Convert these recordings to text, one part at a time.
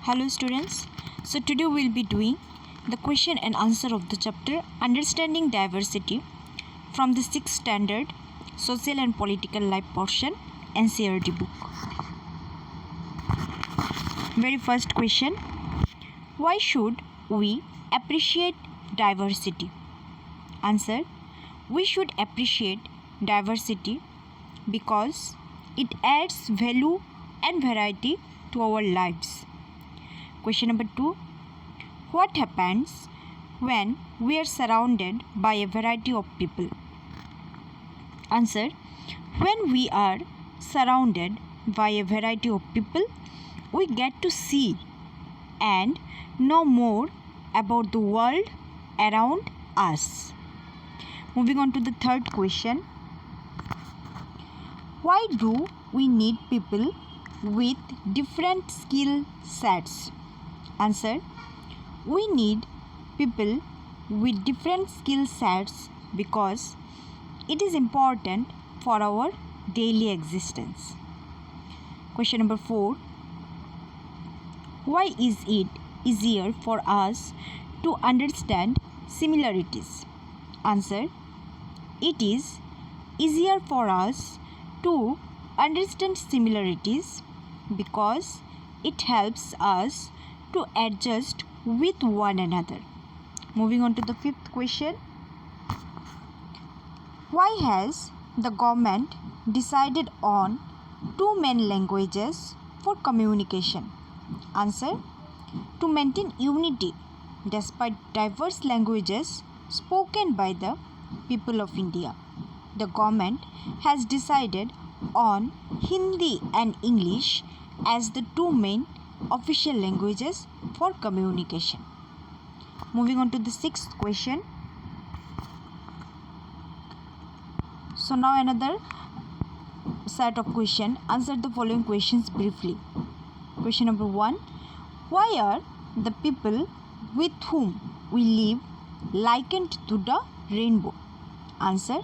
Hello students, so today we will be doing the question and answer of the chapter Understanding Diversity from the 6th standard Social and Political Life portion NCERT book. Very first question, why should we appreciate diversity? Answer, we should appreciate diversity because it adds value and variety to our lives. Question number 2. What happens when we are surrounded by a variety of people? Answer. When we are surrounded by a variety of people, we get to see and know more about the world around us. Moving on to the third question. Why do we need people with different skill sets? Answer. We need people with different skill sets because it is important for our daily existence. Question number 4. Why is it easier for us to understand similarities? Answer. It is easier for us to understand similarities because it helps us to adjust with one another. Moving on to the fifth question. Why has the government decided on two main languages for communication? Answer. To maintain unity despite diverse languages spoken by the people of India. The government has decided on Hindi and English as the two main official languages for communication. Moving on to the sixth question. So now another set of questions. Answer the following questions briefly. Question number 1. Why are the people with whom we live likened to the rainbow? Answer.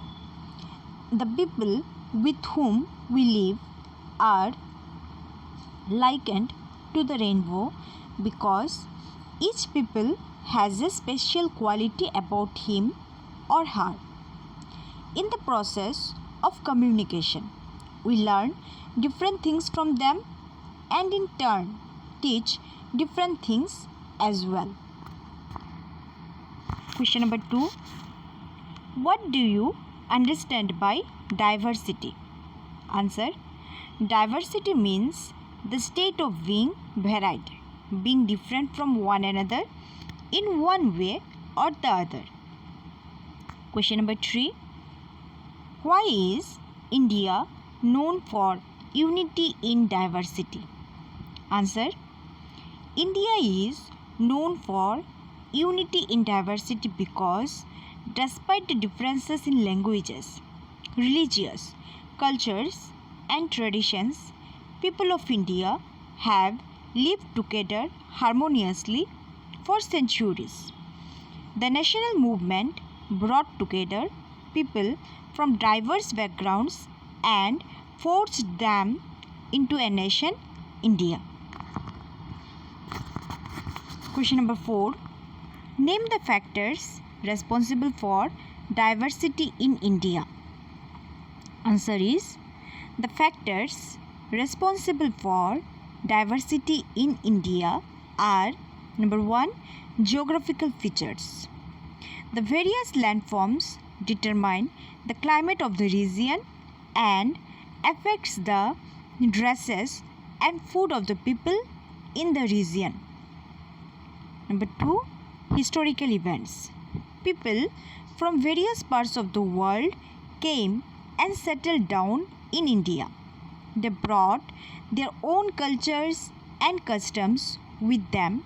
The people with whom we live are likened to the rainbow because each people has a special quality about him or her. In the process of communication, we learn different things from them and in turn teach different things as well. Question number 2. What do you understand by diversity? Answer. Diversity means the state of being varied, being different from one another in one way or the other. Question number 3. Why is India known for unity in diversity? Answer. India is known for unity in diversity because despite the differences in languages, religious, cultures and traditions, people of India have lived together harmoniously for centuries. The national movement brought together people from diverse backgrounds and forged them into a nation, India. Question number 4. Name the factors responsible for diversity in India. Answer is, the factors responsible for diversity in India are: number 1, geographical features. The various landforms determine the climate of the region and affects the dresses and food of the people in the region. Number 2, historical events. People from various parts of the world came and settled down in India. They brought their own cultures and customs with them,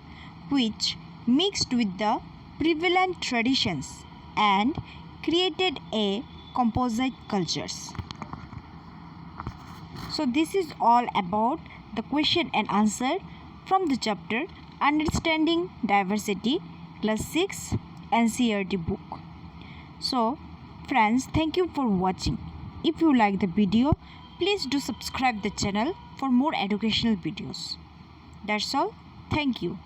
which mixed with the prevalent traditions and created a composite cultures. So this is all about the question and answer from the chapter Understanding Diversity, Class 6 NCERT book. So friends, thank you for watching. If you like the video, please do subscribe the channel for more educational videos. That's all. Thank you.